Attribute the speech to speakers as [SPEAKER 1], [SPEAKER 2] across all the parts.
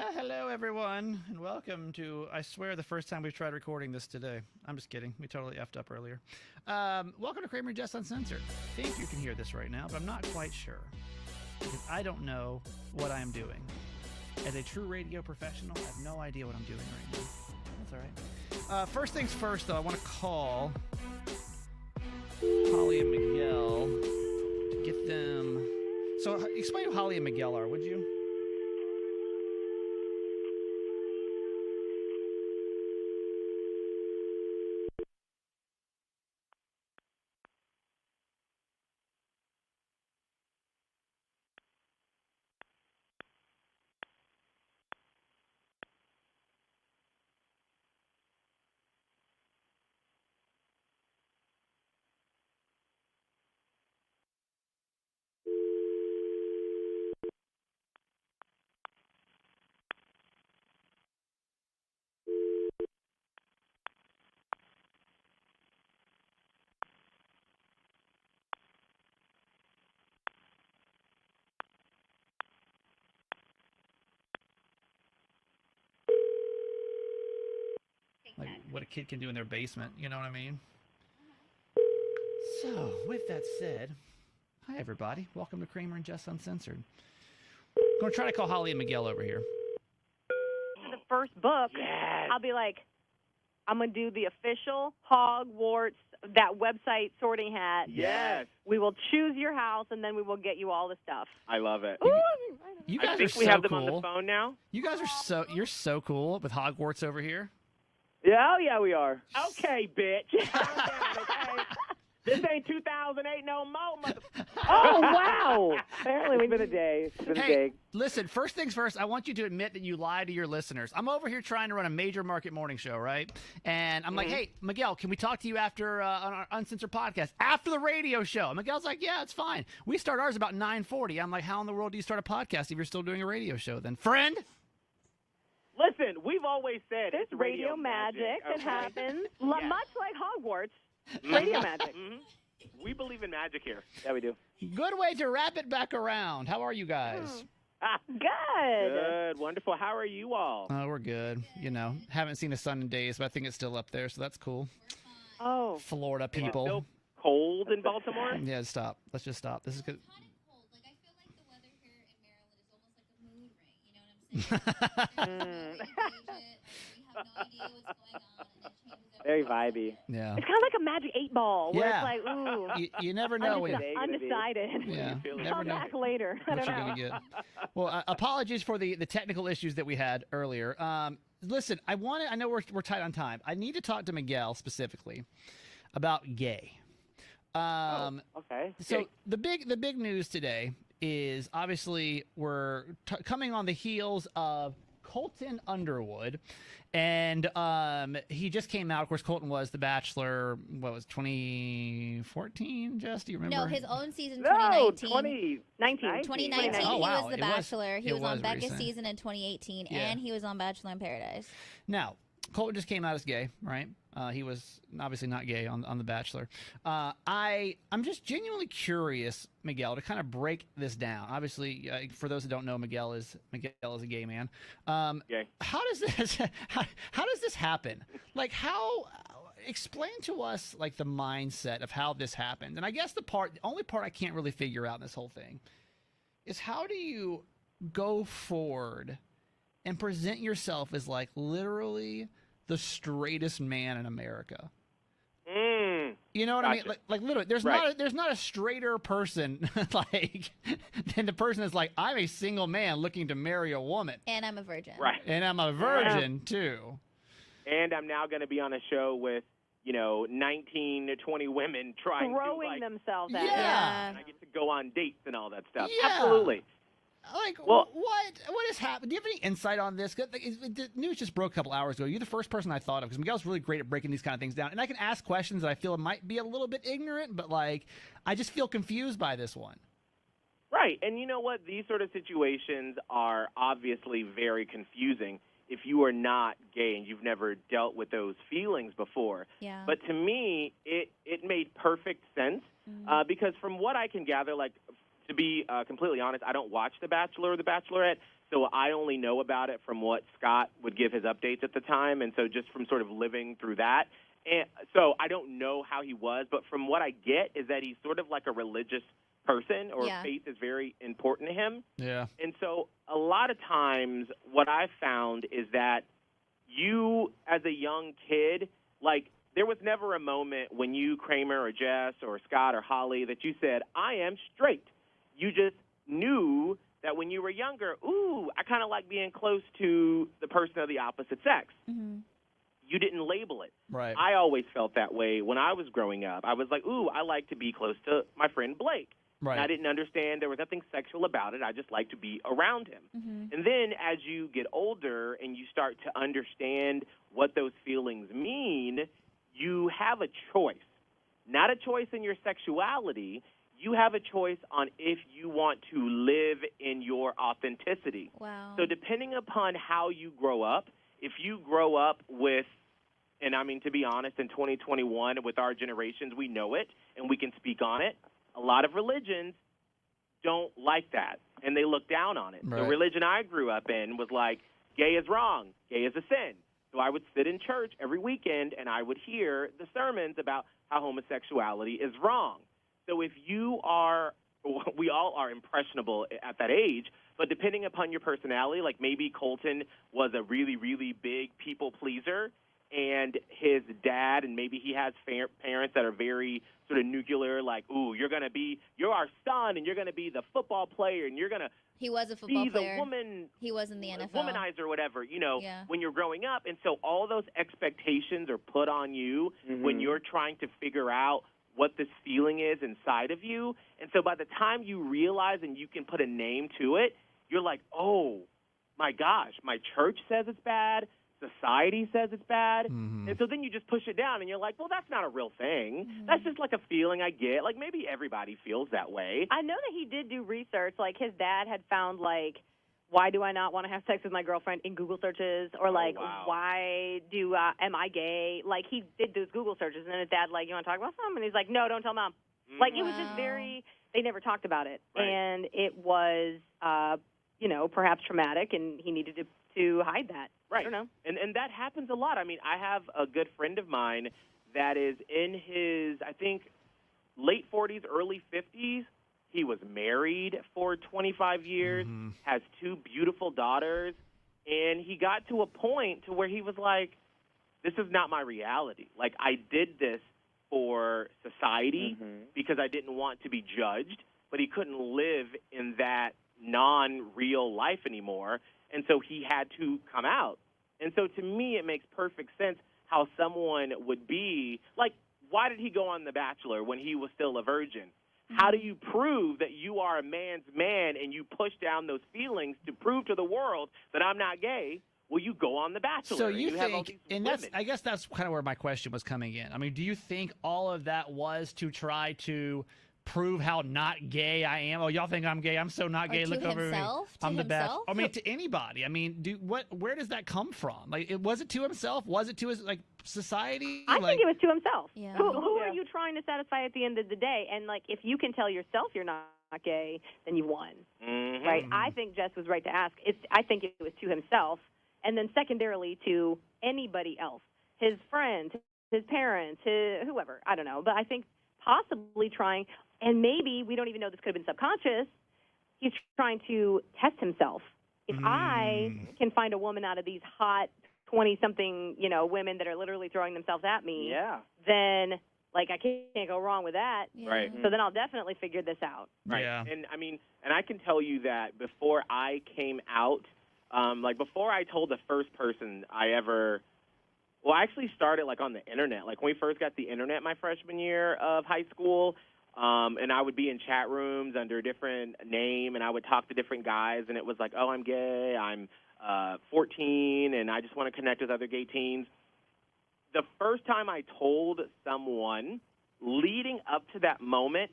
[SPEAKER 1] Hello, everyone, and welcome to, I swear, the first time we've tried recording this today. I'm just kidding. We totally effed up earlier. Welcome to Kramer and Jess Uncensored. I think you can hear this right now, but I'm not quite sure, because I don't know what I am doing. As a true radio professional, I have no idea what I'm doing right now. That's all right. First things first, though, I want to call Holly and Miguel to get them... So, explain who Holly and Miguel are, would you? Like what a kid can do in their basement, you know what I mean? So, with that said, hi everybody. Welcome to Kramer and Jess Uncensored. I'm going to try to call Holly and Miguel over here.
[SPEAKER 2] For the first book,
[SPEAKER 3] Yes.
[SPEAKER 2] I'll be like, I'm going to do the official Hogwarts, that website sorting hat.
[SPEAKER 3] Yes.
[SPEAKER 2] We will choose your house, and then we will get you all the stuff.
[SPEAKER 3] I love it.
[SPEAKER 2] Ooh,
[SPEAKER 1] You
[SPEAKER 3] I
[SPEAKER 1] guys
[SPEAKER 3] think
[SPEAKER 1] are
[SPEAKER 3] we
[SPEAKER 1] so
[SPEAKER 3] have them
[SPEAKER 1] cool.
[SPEAKER 3] on the phone now.
[SPEAKER 1] You guys are you're so cool with Hogwarts over here.
[SPEAKER 3] Yeah, we are. Okay, bitch. Okay. This ain't 2008 no more,
[SPEAKER 2] Oh, wow. Apparently,
[SPEAKER 3] It's been a day. It's been a
[SPEAKER 1] Hey,
[SPEAKER 3] day.
[SPEAKER 1] listen, first things first, I want you to admit that you lie to your listeners. I'm over here trying to run a major market morning show, right? And I'm like, hey, Miguel, can we talk to you after on our Uncensored podcast, after the radio show? And Miguel's like, yeah, it's fine. We start ours about 9:40. I'm like, how in the world do you start a podcast if you're still doing a radio show then? Friend?
[SPEAKER 3] Listen, we've always said
[SPEAKER 2] There's
[SPEAKER 3] it's
[SPEAKER 2] radio magic that
[SPEAKER 3] okay?
[SPEAKER 2] happens,
[SPEAKER 3] Yes.
[SPEAKER 2] much like Hogwarts. Radio magic.
[SPEAKER 3] We believe in magic here. Yeah, we do.
[SPEAKER 1] Good way to wrap it back around. How are you guys?
[SPEAKER 2] Good.
[SPEAKER 3] Good, wonderful. How are you all?
[SPEAKER 1] Oh, we're good. You know, haven't seen the sun in days, but I think it's still up there, so that's cool.
[SPEAKER 2] Oh.
[SPEAKER 1] Florida
[SPEAKER 3] Is it
[SPEAKER 1] people.
[SPEAKER 3] still cold in Baltimore?
[SPEAKER 1] Yeah, stop. Let's just stop. This is good.
[SPEAKER 4] Hot and cold. Like I feel like the weather here in Maryland is almost like a mood ring. You know what I'm saying? There's no way to gauge it. Like, we have no idea what's going on, and it changes
[SPEAKER 3] Very
[SPEAKER 4] every
[SPEAKER 3] vibey.
[SPEAKER 1] Yeah.
[SPEAKER 2] It's kind of like a magic 8-ball, where
[SPEAKER 1] Yeah.
[SPEAKER 2] it's like, ooh,
[SPEAKER 1] You never know when.
[SPEAKER 2] undecided.
[SPEAKER 1] Yeah,
[SPEAKER 3] feeling?
[SPEAKER 1] never
[SPEAKER 2] Come
[SPEAKER 1] know
[SPEAKER 2] back later. I
[SPEAKER 1] what
[SPEAKER 2] don't
[SPEAKER 1] you're
[SPEAKER 2] know.
[SPEAKER 1] gonna get. Well, apologies for the technical issues that we had earlier. Listen, I know we're tight on time. I need to talk to Miguel specifically about gay.
[SPEAKER 3] Okay.
[SPEAKER 1] So the big news today is obviously we're coming on the heels of Colton Underwood, and he just came out. Of course, Colton was The Bachelor. What was 2014? Jess, do you remember?
[SPEAKER 4] No, his own season,
[SPEAKER 3] No,
[SPEAKER 4] 2019. 2019,
[SPEAKER 1] Oh, wow.
[SPEAKER 4] he was The
[SPEAKER 1] It was-
[SPEAKER 4] Bachelor. He
[SPEAKER 1] it
[SPEAKER 4] was on
[SPEAKER 1] was
[SPEAKER 4] Becca's
[SPEAKER 1] recent.
[SPEAKER 4] season in 2018,
[SPEAKER 1] Yeah.
[SPEAKER 4] and he was on Bachelor in Paradise.
[SPEAKER 1] Now, Colton just came out as gay, right? He was obviously not gay on The Bachelor. I'm just genuinely curious, Miguel, to kind of break this down. Obviously, for those who don't know, Miguel is a gay man.
[SPEAKER 3] Gay.
[SPEAKER 1] How does this how does this happen? Like, explain to us like the mindset of how this happened. And I guess the only part I can't really figure out in this whole thing is how do you go forward and present yourself as like literally the straightest man in America. You know what I mean? Like literally, there's not a straighter person like than the person that's like, I'm a single man looking to marry a woman,
[SPEAKER 4] And I'm a virgin.
[SPEAKER 3] Right.
[SPEAKER 1] and I'm a virgin too.
[SPEAKER 3] And I'm now going to be on a show with, 19 to 20 women trying
[SPEAKER 2] Throwing
[SPEAKER 3] to, like,
[SPEAKER 2] themselves at
[SPEAKER 1] Yeah.
[SPEAKER 3] and I get to go on dates and all that stuff.
[SPEAKER 1] Yeah.
[SPEAKER 3] Absolutely.
[SPEAKER 1] Like,
[SPEAKER 3] Well-
[SPEAKER 1] what has happened? Do you have any insight on this? 'Cause, like, the news just broke a couple hours ago. You're the first person I thought of because Miguel's really great at breaking these kind of things down. And I can ask questions that I feel might be a little bit ignorant, but like, I just feel confused by this one.
[SPEAKER 3] Right. And you know what? These sort of situations are obviously very confusing if you are not gay and you've never dealt with those feelings before.
[SPEAKER 4] Yeah.
[SPEAKER 3] But to me, it made perfect sense because from what I can gather, like, to be completely honest, I don't watch The Bachelor or The Bachelorette, So I only know about it from what Scott would give his updates at the time, and so just from sort of living through that. And so I don't know how he was, but from what I get is that he's sort of like a religious person, or faith is very important to him.
[SPEAKER 1] Yeah.
[SPEAKER 3] And so a lot of times what I've found is that you, as a young kid, like, there was never a moment when you, Kramer or Jess or Scott or Holly, that you said, I am straight. You just knew that when you were younger, ooh, I kind of like being close to the person of the opposite sex.
[SPEAKER 4] Mm-hmm.
[SPEAKER 3] You didn't label it.
[SPEAKER 1] Right.
[SPEAKER 3] I always felt that way when I was growing up. I was like, ooh, I like to be close to my friend Blake.
[SPEAKER 1] Right.
[SPEAKER 3] And I didn't understand there was nothing sexual about it. I just liked to be around him.
[SPEAKER 4] Mm-hmm.
[SPEAKER 3] And then as you get older and you start to understand what those feelings mean, you have a choice. Not a choice in your sexuality. You have a choice on if you want to live in your authenticity.
[SPEAKER 4] Wow.
[SPEAKER 3] So depending upon how you grow up, if you grow up with, and I mean, to be honest, in 2021, with our generations, we know it and we can speak on it. A lot of religions don't like that, and they look down on it.
[SPEAKER 1] Right.
[SPEAKER 3] The religion I grew up in was like, gay is wrong, gay is a sin. So I would sit in church every weekend, and I would hear the sermons about how homosexuality is wrong. So if you are, we all are impressionable at that age, but depending upon your personality, like maybe Colton was a really, really big people pleaser, and his dad, and maybe he has parents that are very sort of nuclear, like, ooh, you're our son, and you're going to be the football player, and you're going to
[SPEAKER 4] He was a football
[SPEAKER 3] be
[SPEAKER 4] player.
[SPEAKER 3] the woman,
[SPEAKER 4] He was in the NFL.
[SPEAKER 3] womanizer or whatever,
[SPEAKER 4] Yeah.
[SPEAKER 3] when you're growing up. And so all those expectations are put on you when you're trying to figure out what this feeling is inside of you. And so by the time you realize and you can put a name to it, you're like, oh, my gosh, my church says it's bad. Society says it's bad.
[SPEAKER 1] Mm-hmm.
[SPEAKER 3] And so then you just push it down, and you're like, well, that's not a real thing. That's just like a feeling I get. Like, maybe everybody feels that way.
[SPEAKER 2] I know that he did do research. Like, his dad had found, like, why do I not want to have sex with my girlfriend in Google searches? Or, like,
[SPEAKER 3] wow.
[SPEAKER 2] why am I gay? Like, he did those Google searches, and then his dad, like, you want to talk about something? And he's like, no, don't tell Mom. Like, it was just very, they never talked about it.
[SPEAKER 3] Right.
[SPEAKER 2] And it was, perhaps traumatic, and he needed to hide that.
[SPEAKER 3] Right.
[SPEAKER 2] I don't know.
[SPEAKER 3] And that happens a lot. I mean, I have a good friend of mine that is in his, I think, late 40s, early 50s. He was married for 25 years, has 2 beautiful daughters, and he got to a point to where he was like, this is not my reality. Like, I did this for society because I didn't want to be judged, but he couldn't live in that non-real life anymore. And so he had to come out. And so to me, it makes perfect sense how someone would be, like, why did he go on The Bachelor when he was still a virgin? How do you prove that you are a man's man and you push down those feelings to prove to the world that I'm not gay? Well, you go on The Bachelor.
[SPEAKER 1] So you
[SPEAKER 3] have all
[SPEAKER 1] think,
[SPEAKER 3] these
[SPEAKER 1] and
[SPEAKER 3] women.
[SPEAKER 1] I guess that's kind of where my question was coming in. I mean, do you think all of that was to try to prove how not gay I am? Oh, y'all think I'm gay? I'm so not gay.
[SPEAKER 4] Or
[SPEAKER 1] Look
[SPEAKER 4] to
[SPEAKER 1] over
[SPEAKER 4] himself?
[SPEAKER 1] me.
[SPEAKER 4] To
[SPEAKER 1] I'm the best.
[SPEAKER 4] himself?
[SPEAKER 1] I mean, to anybody. I mean, where does that come from? Like, was it to himself? Was it to his society?
[SPEAKER 2] I think it was to himself.
[SPEAKER 4] Yeah.
[SPEAKER 2] Who are you trying to satisfy at the end of the day? And, like, if you can tell yourself you're not gay, then you won, right? I think Jess was right to ask. I think it was to himself, and then secondarily to anybody else, his friends, his parents, whoever. I don't know. But I think possibly trying, and maybe we don't even know this could have been subconscious, he's trying to test himself. If I can find a woman out of these hot 20-something, women that are literally throwing themselves at me, then, like, I can't go wrong with that.
[SPEAKER 4] Yeah.
[SPEAKER 3] Right.
[SPEAKER 2] So then I'll definitely figure this out.
[SPEAKER 3] Right.
[SPEAKER 1] Yeah.
[SPEAKER 3] And I mean, and I can tell you that before I came out, before I told the first person I actually started, like, on the internet. Like, when we first got the internet my freshman year of high school, and I would be in chat rooms under a different name, and I would talk to different guys, and it was like, oh, I'm gay, I'm 14, and I just want to connect with other gay teens. The first time I told someone, leading up to that moment,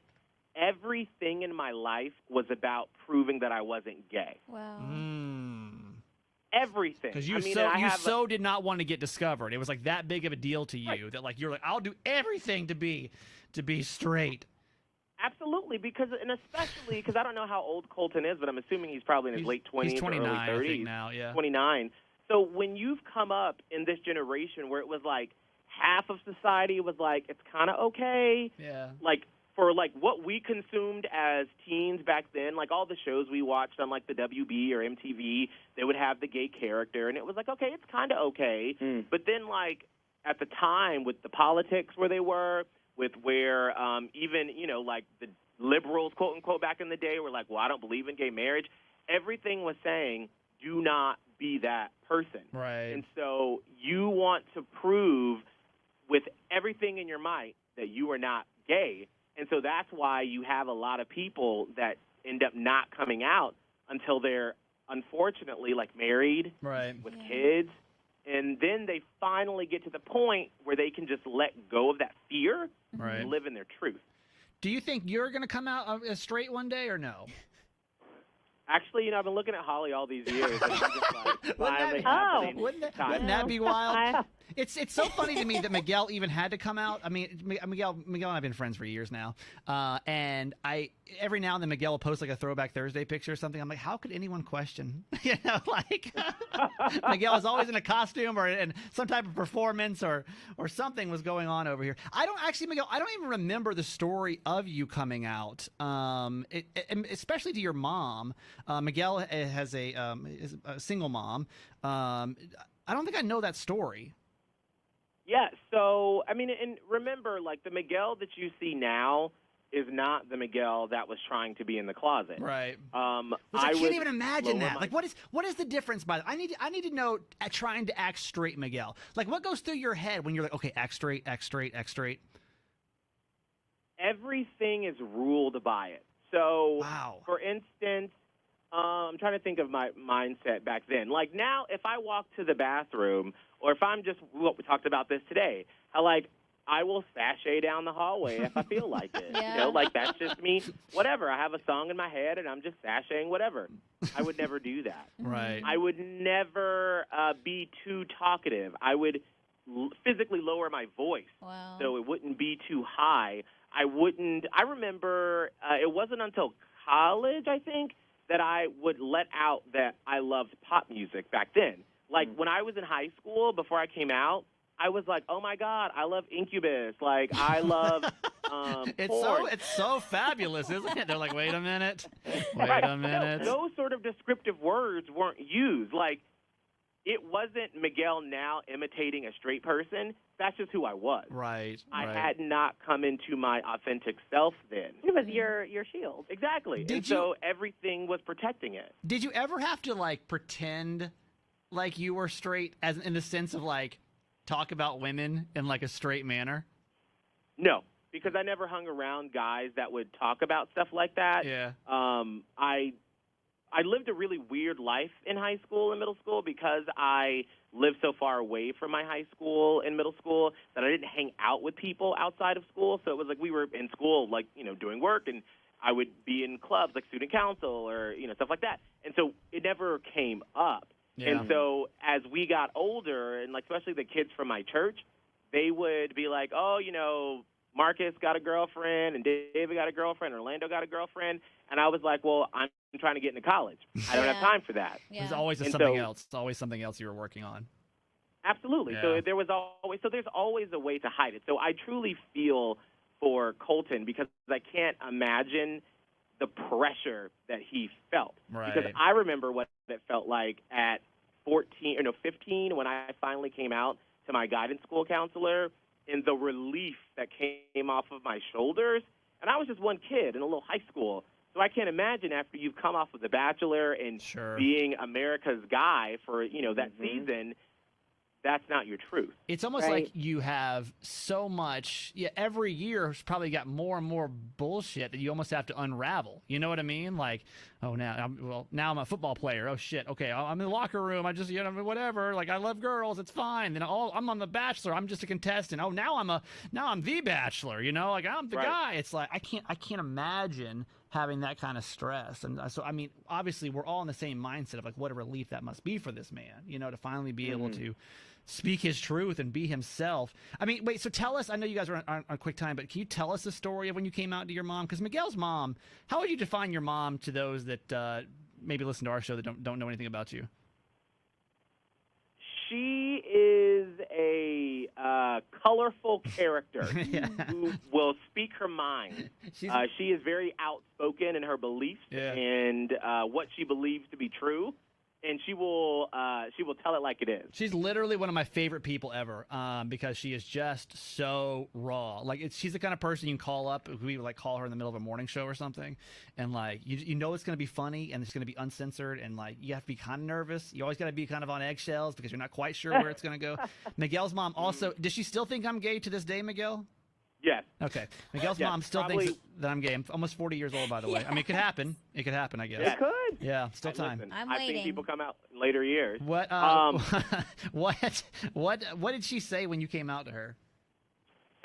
[SPEAKER 3] everything in my life was about proving that I wasn't gay.
[SPEAKER 4] Wow.
[SPEAKER 3] Everything.
[SPEAKER 1] Because you
[SPEAKER 3] I
[SPEAKER 1] did not want to get discovered. It was like that big of a deal to you that, like, you're like, I'll do everything to be straight.
[SPEAKER 3] Absolutely, and especially because I don't know how old Colton is, but I'm assuming he's probably in his late 20s
[SPEAKER 1] he's 29,
[SPEAKER 3] or early 30s.
[SPEAKER 1] I think now, yeah.
[SPEAKER 3] 29. So when you've come up in this generation where it was like half of society was like, it's kind of okay.
[SPEAKER 1] Yeah.
[SPEAKER 3] Like, for, like, what we consumed as teens back then, like all the shows we watched on, like, the WB or MTV, they would have the gay character, and it was like, okay, it's kind of okay. But then, like, at the time with the politics where they were, with where even, you know, like the liberals, quote unquote, back in the day were like, well, I don't believe in gay marriage. Everything was saying, do not be that person.
[SPEAKER 1] Right.
[SPEAKER 3] And so you want to prove with everything in your might that you are not gay. And so that's why you have a lot of people that end up not coming out until they're unfortunately like married with kids. And then they finally get to the point where they can just let go of that fear and live in their truth.
[SPEAKER 1] Do you think you're going to come out as straight one day or no?
[SPEAKER 3] Actually, you know, I've been looking at Holly all these years, and I'm just like,
[SPEAKER 1] wouldn't that be wild? It's so funny to me that Miguel even had to come out. I mean, Miguel and I have been friends for years now, and every now and then Miguel will post like a Throwback Thursday picture or something. I'm like, how could anyone question? You know, like Miguel is always in a costume or in some type of performance or something was going on over here. Miguel, I don't even remember the story of you coming out, especially to your mom. Miguel is a single mom. I don't think I know that story.
[SPEAKER 3] Yeah, so, I mean, and remember, like, the Miguel that you see now is not the Miguel that was trying to be in the closet.
[SPEAKER 1] Right. I can't even imagine that.
[SPEAKER 3] My...
[SPEAKER 1] Like, what is the difference by that? I need to know trying to act straight, Miguel. Like, what goes through your head when you're like, okay, act straight, act straight, act straight?
[SPEAKER 3] Everything is ruled by it. So,
[SPEAKER 1] wow.
[SPEAKER 3] For instance, I'm trying to think of my mindset back then. Like, now, if I walk to the bathroom, or if I'm just, we talked about this today, how, like, I will sashay down the hallway if I feel like it.
[SPEAKER 4] Yeah.
[SPEAKER 3] You know, like, that's just me. Whatever. I have a song in my head, and I'm just sashaying whatever. I would never do that.
[SPEAKER 1] Right.
[SPEAKER 3] I would never be too talkative. I would physically lower my voice so it wouldn't be too high. I remember it wasn't until college, I think, that I would let out that I loved pop music back then. Like, when I was in high school, before I came out, I was like, oh, my God, I love Incubus. Like, I love porn.
[SPEAKER 1] It's so fabulous, isn't it? They're like, wait a minute. Wait a minute.
[SPEAKER 3] Those sort of descriptive words weren't used. Like, it wasn't Miguel now imitating a straight person. That's just who I was.
[SPEAKER 1] Right.
[SPEAKER 3] I had not come into my authentic self then.
[SPEAKER 2] It was your shield.
[SPEAKER 3] Exactly. So everything was protecting it.
[SPEAKER 1] Did you ever have to, like, pretend like you were straight, as in the sense of, like, talk about women in, like, a straight manner?
[SPEAKER 3] No, because I never hung around guys that would talk about stuff like that.
[SPEAKER 1] Yeah.
[SPEAKER 3] I lived a really weird life in high school and middle school because I lived so far away from my high school and middle school that I didn't hang out with people outside of school. So it was like we were in school, like, you know, doing work, and I would be in clubs like student council or, you know, stuff like that. And so it never came up.
[SPEAKER 1] Yeah.
[SPEAKER 3] And so as we got older, and like especially the kids from my church, they would be like, oh, you know, Marcus got a girlfriend and David got a girlfriend, Orlando got a girlfriend. And I was like, well, I'm trying to get into college. I don't have time for that.
[SPEAKER 1] Yeah. There's always something else. It's always something else you were working on.
[SPEAKER 3] Absolutely. Yeah. So there's always a way to hide it. So I truly feel for Colton because I can't imagine the pressure that he felt.
[SPEAKER 1] Right.
[SPEAKER 3] Because I remember what it felt like at 15 when I finally came out to my guidance school counselor, and the relief that came off of my shoulders. And I was just one kid in a little high school. So I can't imagine after you've come off of The Bachelor and being America's guy for, you know, that season, that's not your truth.
[SPEAKER 1] It's almost like you have so much. Yeah, every year has probably got more and more bullshit that you almost have to unravel. You know what I mean? Like, oh, now I'm a football player. Oh shit. Okay, I'm in the locker room. I just, you know, whatever. Like, I love girls. It's fine. Then I'm on The Bachelor. I'm just a contestant. Oh, now I'm The Bachelor. You know, like I'm the guy. It's like I can't imagine having that kind of stress. And so, I mean, obviously, we're all in the same mindset of like what a relief that must be for this man, you know, to finally be able to speak his truth and be himself. I mean, wait, so tell us, I know you guys are on quick time, but can you tell us the story of when you came out to your mom? Because Miguel's mom, how would you define your mom to those that maybe listen to our show that don't know anything about you?
[SPEAKER 3] She is a colorful character who will speak her mind. She is very outspoken in her beliefs and what she believes to be true, and she will tell it like it is.
[SPEAKER 1] She's literally one of my favorite people ever because she is just so raw. Like she's the kind of person you can call up. We would like call her in the middle of a morning show or something, and like you know it's going to be funny and it's going to be uncensored, and like you have to be kind of nervous. You always got to be kind of on eggshells because you're not quite sure where it's going to go. Miguel's mom also, does she still think I'm gay to this day, Miguel?
[SPEAKER 3] Yes.
[SPEAKER 1] Okay. Miguel's mom still thinks that I'm gay. I'm almost 40 years old, by the way. I mean, it could happen. It could happen, I guess.
[SPEAKER 3] Yeah.
[SPEAKER 2] It could.
[SPEAKER 1] Yeah, still time.
[SPEAKER 3] Listen,
[SPEAKER 4] I'm
[SPEAKER 3] I've
[SPEAKER 4] waiting.
[SPEAKER 3] seen people come out in later years.
[SPEAKER 1] What what did she say when you came out to her?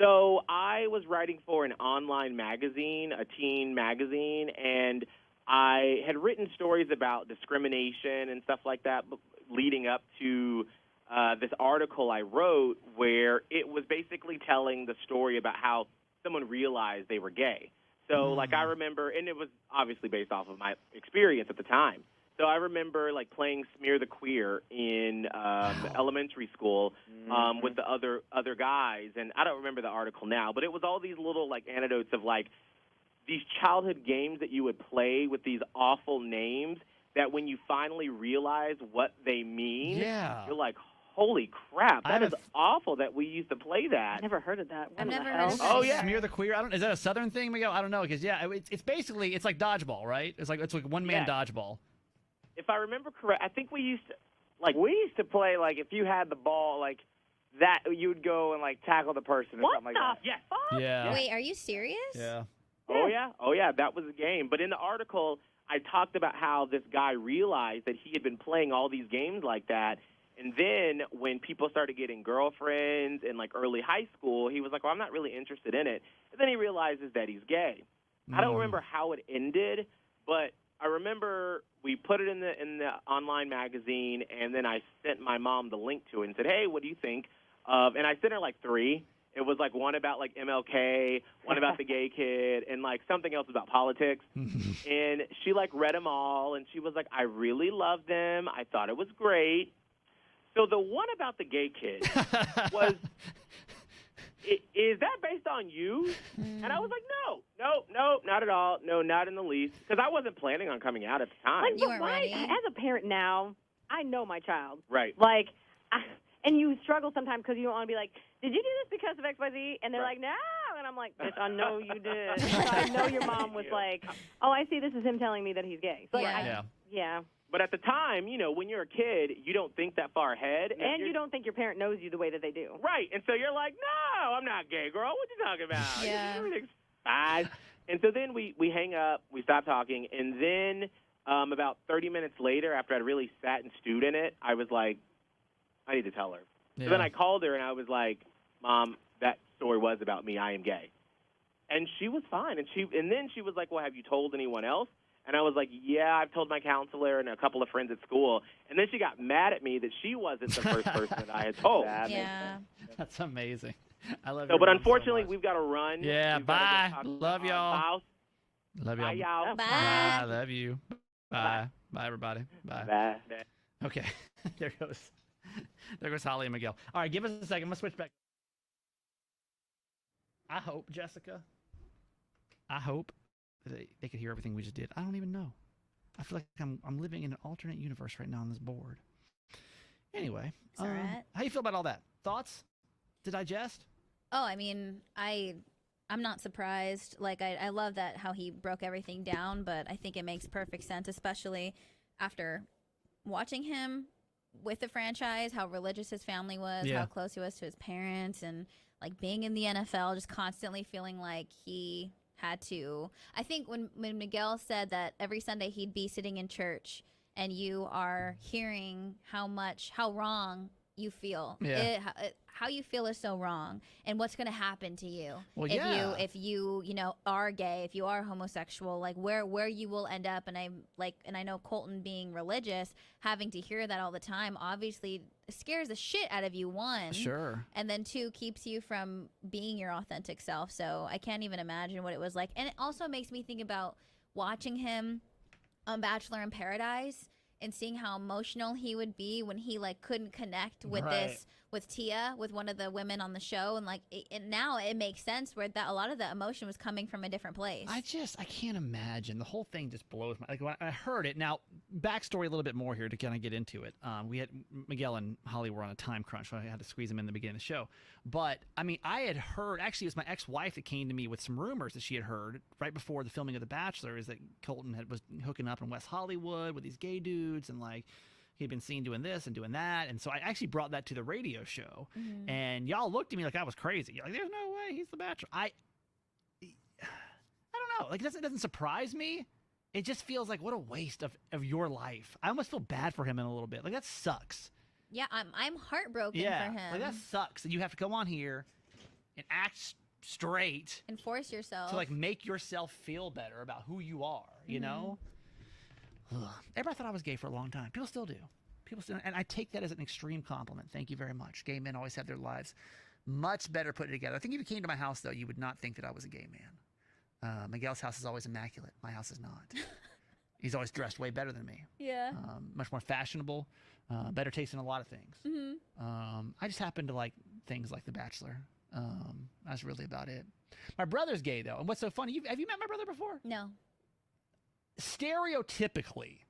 [SPEAKER 3] So I was writing for an online magazine, a teen magazine, and I had written stories about discrimination and stuff like that leading up to this article I wrote where it was basically telling the story about how someone realized they were gay. So, like, I remember, and it was obviously based off of my experience at the time. So I remember, like, playing Smear the Queer in elementary school with the other guys. And I don't remember the article now, but it was all these little, like, anecdotes of, like, these childhood games that you would play with these awful names that when you finally realize what they mean, you're like, holy crap, that is awful that we used to play that.
[SPEAKER 2] I never heard of that.
[SPEAKER 4] I've never heard of that.
[SPEAKER 3] Oh, yeah.
[SPEAKER 1] Smear the Queer? Is that a Southern thing, Miguel? I don't know, because, it's basically, it's like dodgeball, right? It's like one-man dodgeball.
[SPEAKER 3] If I remember correct, I think we used to
[SPEAKER 5] play, like, if you had the ball, like, that, you would go and, like, tackle the person or something like that.
[SPEAKER 3] Yes.
[SPEAKER 1] Yeah.
[SPEAKER 4] Wait, are you serious?
[SPEAKER 1] Yeah.
[SPEAKER 3] Oh, yeah, that was a game. But in the article, I talked about how this guy realized that he had been playing all these games like that. And then when people started getting girlfriends in, like, early high school, he was like, well, I'm not really interested in it. And then he realizes that he's gay. I don't remember how it ended, but I remember we put it in the online magazine, and then I sent my mom the link to it and said, hey, what do you think of, and I sent her, like, 3. It was, like, one about, like, MLK, one about the gay kid, and, like, something else about politics. And she, like, read them all, and she was like, I really loved them. I thought it was great. So the one about the gay kid was, is that based on you? And I was like, no, not at all. No, not in the least. Because I wasn't planning on coming out at the time.
[SPEAKER 2] Like,
[SPEAKER 4] You weren't ready.
[SPEAKER 2] As a parent now, I know my child.
[SPEAKER 3] Right.
[SPEAKER 2] Like, and you struggle sometimes because you don't want to be like, did you do this because of X, Y, Z? And they're like, no. And I'm like, bitch, I know you did. So I know your mom was like, oh, I see this is him telling me that he's gay. So yeah.
[SPEAKER 3] But at the time, you know, when you're a kid, you don't think that far ahead.
[SPEAKER 2] And you don't think your parent knows you the way that they do.
[SPEAKER 3] Right. And so you're like, no, I'm not gay, girl. What you talking about?
[SPEAKER 4] Yeah.
[SPEAKER 3] Everything's fine. And so then we hang up, we stop talking, and then about 30 minutes later, after I'd really sat and stewed in it, I was like, I need to tell her.
[SPEAKER 1] Yeah.
[SPEAKER 3] So then I called her, and I was like, Mom, that story was about me. I am gay. And she was fine. And then she was like, well, have you told anyone else? And I was like, yeah, I've told my counselor and a couple of friends at school. And then she got mad at me that she wasn't the first person that I had told.
[SPEAKER 4] Yeah.
[SPEAKER 1] That's amazing. I love
[SPEAKER 3] So,
[SPEAKER 1] your
[SPEAKER 3] but
[SPEAKER 1] mom
[SPEAKER 3] unfortunately,
[SPEAKER 1] so much.
[SPEAKER 3] we've got to run.
[SPEAKER 1] Yeah,
[SPEAKER 3] We've gotta go
[SPEAKER 1] bye.
[SPEAKER 3] talk
[SPEAKER 1] Love
[SPEAKER 3] to
[SPEAKER 1] y'all.
[SPEAKER 3] Mouse.
[SPEAKER 1] Love y'all.
[SPEAKER 3] Bye, y'all.
[SPEAKER 4] Bye.
[SPEAKER 1] Bye. Love you. Bye. Bye, everybody. Bye.
[SPEAKER 3] Bye.
[SPEAKER 1] Okay. There goes Holly and Miguel. All right, give us a second. I'm going to switch back. I hope, Jessica, that they could hear everything we just did. I don't even know. I feel like I'm living in an alternate universe right now on this board. Anyway,
[SPEAKER 4] It's all right.
[SPEAKER 1] how you feel about all that? Thoughts to digest?
[SPEAKER 4] Oh, I mean, I'm not surprised. Like, I love that how he broke everything down, but I think it makes perfect sense, especially after watching him with the franchise, how religious his family was, how close he was to his parents, and like being in the NFL, just constantly feeling like he had to. I think when Miguel said that every Sunday he'd be sitting in church and you are hearing how wrong you feel.
[SPEAKER 1] Yeah.
[SPEAKER 4] How you feel is so wrong, and what's going to happen to you
[SPEAKER 1] Well,
[SPEAKER 4] if you are gay, if you are homosexual, like where you will end up. And I know Colton, being religious, having to hear that all the time, obviously scares the shit out of you, one.
[SPEAKER 1] Sure.
[SPEAKER 4] And then two, keeps you from being your authentic self. So I can't even imagine what it was like. And it also makes me think about watching him on Bachelor in Paradise and seeing how emotional he would be when he like couldn't connect with with Tia, with one of the women on the show, and like and now it makes sense where that a lot of the emotion was coming from a different place.
[SPEAKER 1] I can't imagine. The whole thing just blows my, like when I heard it. Now, backstory a little bit more here to kind of get into it. We had Miguel and Holly were on a time crunch, so I had to squeeze them in the beginning of the show. But I mean, I had heard, actually it was my ex-wife that came to me with some rumors that she had heard right before the filming of The Bachelor, is that Colton was hooking up in West Hollywood with these gay dudes, and like he'd been seen doing this and doing that. And so I actually brought that to the radio show, and y'all looked at me like I was crazy. You're like, there's no way he's the Bachelor. I don't know. Like, it doesn't surprise me. It just feels like what a waste of your life. I almost feel bad for him in a little bit. Like, that sucks.
[SPEAKER 4] Yeah, I'm heartbroken for him.
[SPEAKER 1] Like, that sucks. And you have to come on here and act straight
[SPEAKER 4] and force yourself
[SPEAKER 1] to like make yourself feel better about who you are, you know? Ugh. Everybody thought I was gay for a long time. People still do. People still, and I take that as an extreme compliment. Thank you very much. Gay men always have their lives much better put together. I think if you came to my house, though, you would not think that I was a gay man. Miguel's house is always immaculate. My house is not. He's always dressed way better than me.
[SPEAKER 4] Yeah.
[SPEAKER 1] Much more fashionable, better taste in a lot of things. I just happen to like things like The Bachelor. That's really about it. My brother's gay, though. And what's so funny, have you met my brother before?
[SPEAKER 4] No.
[SPEAKER 1] Stereotypically,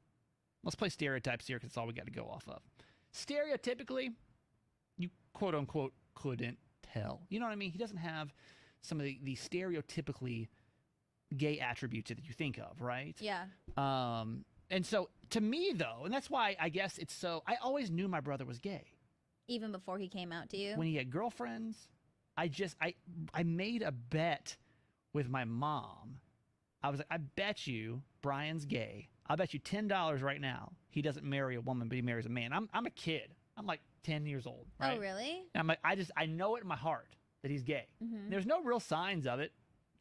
[SPEAKER 1] let's play stereotypes here because it's all we got to go off of. Stereotypically, you quote unquote couldn't tell. You know what I mean? He doesn't have some of the stereotypically gay attributes that you think of, right?
[SPEAKER 4] Yeah.
[SPEAKER 1] And so to me, though, and that's why I guess it's so, I always knew my brother was gay.
[SPEAKER 4] Even before he came out to you?
[SPEAKER 1] When he had girlfriends, I made a bet with my mom. I was like, I bet you Brian's gay. I'll bet you $10 right now he doesn't marry a woman, but he marries a man. I'm a kid. I'm like 10 years old. Right?
[SPEAKER 4] Oh, really?
[SPEAKER 1] And I'm like, I know it in my heart that he's gay. There's no real signs of it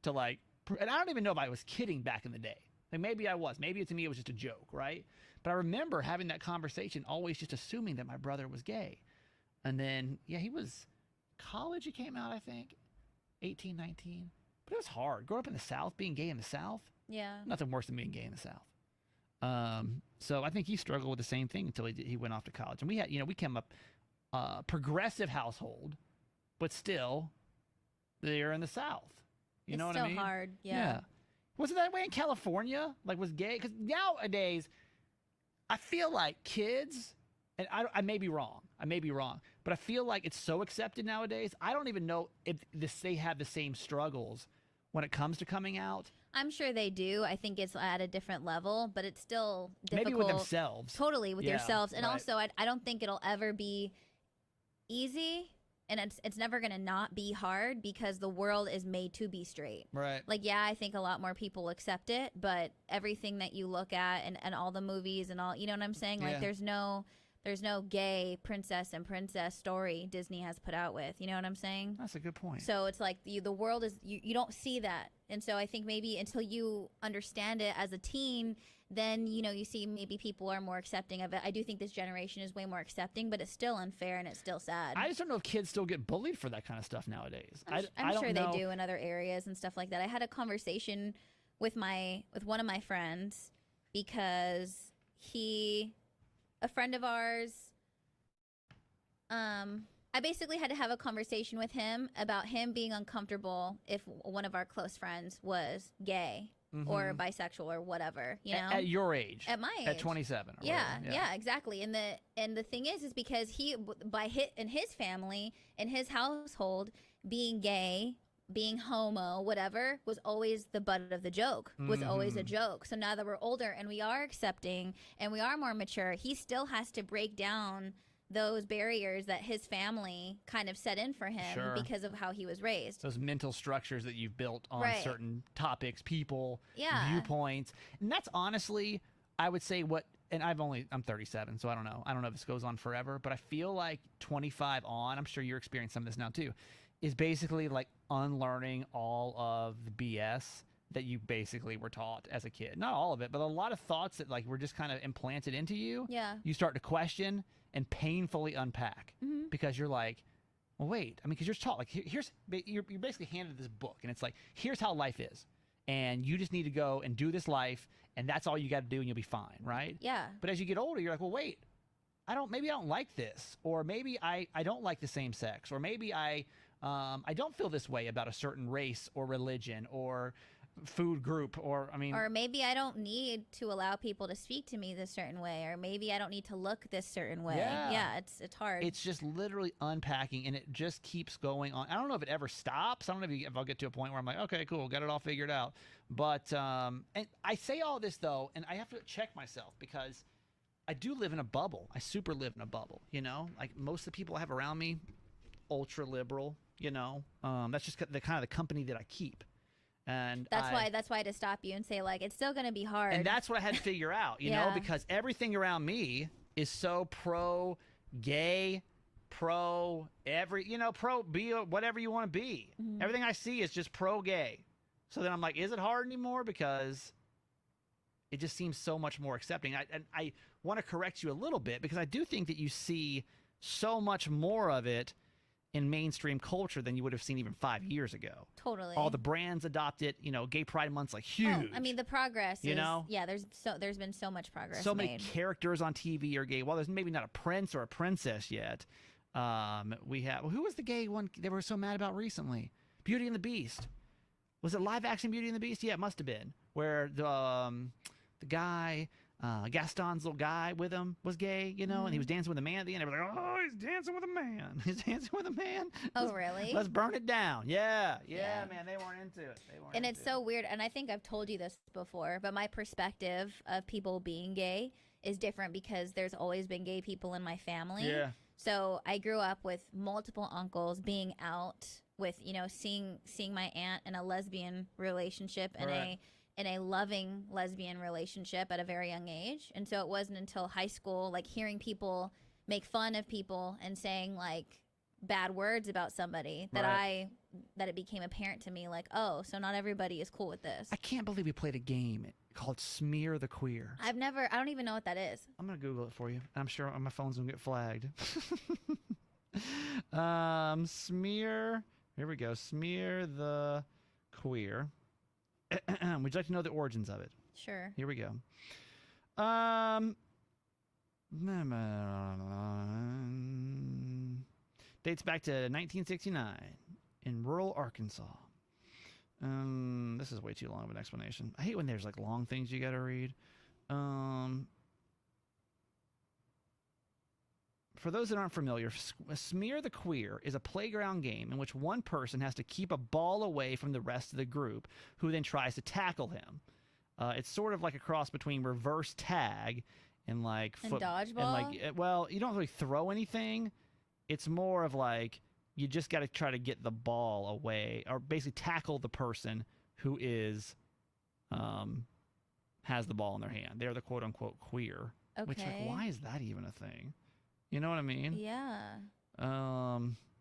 [SPEAKER 1] to like, and I don't even know if I was kidding back in the day. Like maybe I was. Maybe to me it was just a joke, right? But I remember having that conversation, always just assuming that my brother was gay. And then, yeah, he was college. He came out, I think, 18, 19. But it was hard. Growing up in the South, being gay in the South.
[SPEAKER 4] Yeah.
[SPEAKER 1] Nothing worse than being gay in the South. So I think he struggled with the same thing until he went off to college. And we had, we came up progressive household, but still, they're in the South. You know what I mean?
[SPEAKER 4] It's still hard. Yeah.
[SPEAKER 1] Was it that way in California? Like, was gay? Because nowadays, I feel like kids, and I may be wrong. But I feel like it's so accepted nowadays. I don't even know if they have the same struggles when it comes to coming out.
[SPEAKER 4] I'm sure they do. I think it's at a different level, but it's still difficult.
[SPEAKER 1] Maybe with themselves.
[SPEAKER 4] Totally, with yourselves. And
[SPEAKER 1] right.
[SPEAKER 4] also, I don't think it'll ever be easy. And it's never going to not be hard because the world is made to be straight.
[SPEAKER 1] Right.
[SPEAKER 4] Like, yeah, I think a lot more people accept it, but everything that you look at and all the movies and all, you know what I'm saying? Like, there's no gay princess and princess story Disney has put out with. You know what I'm saying?
[SPEAKER 1] That's a good point.
[SPEAKER 4] So it's like the world is, you don't see that. And so I think maybe until you understand it as a teen, then, you see maybe people are more accepting of it. I do think this generation is way more accepting, but it's still unfair and it's still sad.
[SPEAKER 1] I just don't know if kids still get bullied for that kind of stuff nowadays.
[SPEAKER 4] I'm sure they do in other areas and stuff like that. I had a conversation with one of my friends because a friend of ours, I basically had to have a conversation with him about him being uncomfortable if one of our close friends was gay or bisexual or whatever,
[SPEAKER 1] At your age.
[SPEAKER 4] At my age.
[SPEAKER 1] At 27. Or
[SPEAKER 4] yeah,
[SPEAKER 1] whatever.
[SPEAKER 4] yeah, exactly. And the thing is because he, in his family, in his household, being gay, being homo, whatever, was always the butt of the joke, was always a joke. So now that we're older and we are accepting and we are more mature, he still has to break down those barriers that his family kind of set in for him because of how he was raised.
[SPEAKER 1] Those mental structures that you've built on certain topics, people,
[SPEAKER 4] Yeah.
[SPEAKER 1] viewpoints. And that's honestly, I would say, what and I'm 37, so I don't know. I don't know if this goes on forever, but I feel like 25 on, I'm sure you're experiencing some of this now too, is basically like unlearning all of the BS that you basically were taught as a kid. Not all of it, but a lot of thoughts that like were just kind of implanted into you.
[SPEAKER 4] Yeah.
[SPEAKER 1] You start to question and painfully unpack because you're like, well, wait. I mean, because you're taught like you're basically handed this book, and it's like, here's how life is, and you just need to go and do this life, and that's all you got to do, and you'll be fine, right?
[SPEAKER 4] Yeah.
[SPEAKER 1] But as you get older, you're like, well, wait, maybe I don't like this, or maybe I don't like the same sex, or maybe I don't feel this way about a certain race or religion or food group, or
[SPEAKER 4] maybe I don't need to allow people to speak to me this certain way, or maybe I don't need to look this certain way. Yeah, it's hard.
[SPEAKER 1] It's just literally unpacking, and it just keeps going on. I don't know if it ever stops. I don't know if I'll get to a point where I'm like, okay, cool, got it all figured out. But and I say all this though, and I have to check myself because I do live in a bubble. I super live in a bubble, you know? Like most of the people I have around me, ultra liberal, you know? That's just the kind of the company that I keep. And
[SPEAKER 4] that's why I had to stop you and say, like, it's still going to be hard.
[SPEAKER 1] And that's what I had to figure out, you know, because everything around me is so pro-gay, pro be whatever you want to be. Everything I see is just pro-gay. So then I'm like, is it hard anymore? Because it just seems so much more accepting. I want to correct you a little bit because I do think that you see so much more of it in mainstream culture than you would have seen even 5 years ago.
[SPEAKER 4] Totally.
[SPEAKER 1] All the brands adopt it. You know, Gay Pride Month's like huge.
[SPEAKER 4] Oh, I mean, the progress
[SPEAKER 1] you know?
[SPEAKER 4] Yeah, there's been so much progress
[SPEAKER 1] so
[SPEAKER 4] made.
[SPEAKER 1] many characters on TV are gay. Well, there's maybe not a prince or a princess yet. We have, who was the gay one they were so mad about recently? Beauty and the Beast. Was it live action Beauty and the Beast? Yeah, it must have been. Where the guy, Gaston's little guy with him was gay, you know, and he was dancing with a man at the end. Everybody's like, oh, he's dancing with a man. He's dancing with a man.
[SPEAKER 4] Oh, really?
[SPEAKER 1] Let's burn it down. Yeah, man, they weren't into it.
[SPEAKER 4] And it's so weird, and I think I've told you this before, but my perspective of people being gay is different because there's always been gay people in my family.
[SPEAKER 1] Yeah.
[SPEAKER 4] So I grew up with multiple uncles being out with, you know, seeing my aunt in a lesbian relationship and in a loving lesbian relationship at a very young age. And so it wasn't until high school, like hearing people make fun of people and saying like bad words about somebody that it became apparent to me, like, oh, so not everybody is cool with this.
[SPEAKER 1] I can't believe we played a game called Smear the Queer.
[SPEAKER 4] I don't even know what that is.
[SPEAKER 1] I'm going to Google it for you. I'm sure my phone's going to get flagged. Smear, here we go. Smear the Queer. Would you like to know the origins of it?
[SPEAKER 4] Sure.
[SPEAKER 1] Here we go. Dates back to 1969 in rural Arkansas. This is way too long of an explanation. I hate when there's like long things you got to read. For those that aren't familiar, Smear the Queer is a playground game in which one person has to keep a ball away from the rest of the group, who then tries to tackle him. It's sort of like a cross between reverse tag and like
[SPEAKER 4] dodgeball.
[SPEAKER 1] And like, well, you don't really throw anything. It's more of like you just got to try to get the ball away, or basically tackle the person who is has the ball in their hand. They're the quote unquote queer.
[SPEAKER 4] Okay.
[SPEAKER 1] Which, like, why is that even a thing? You know what I mean?
[SPEAKER 4] Yeah.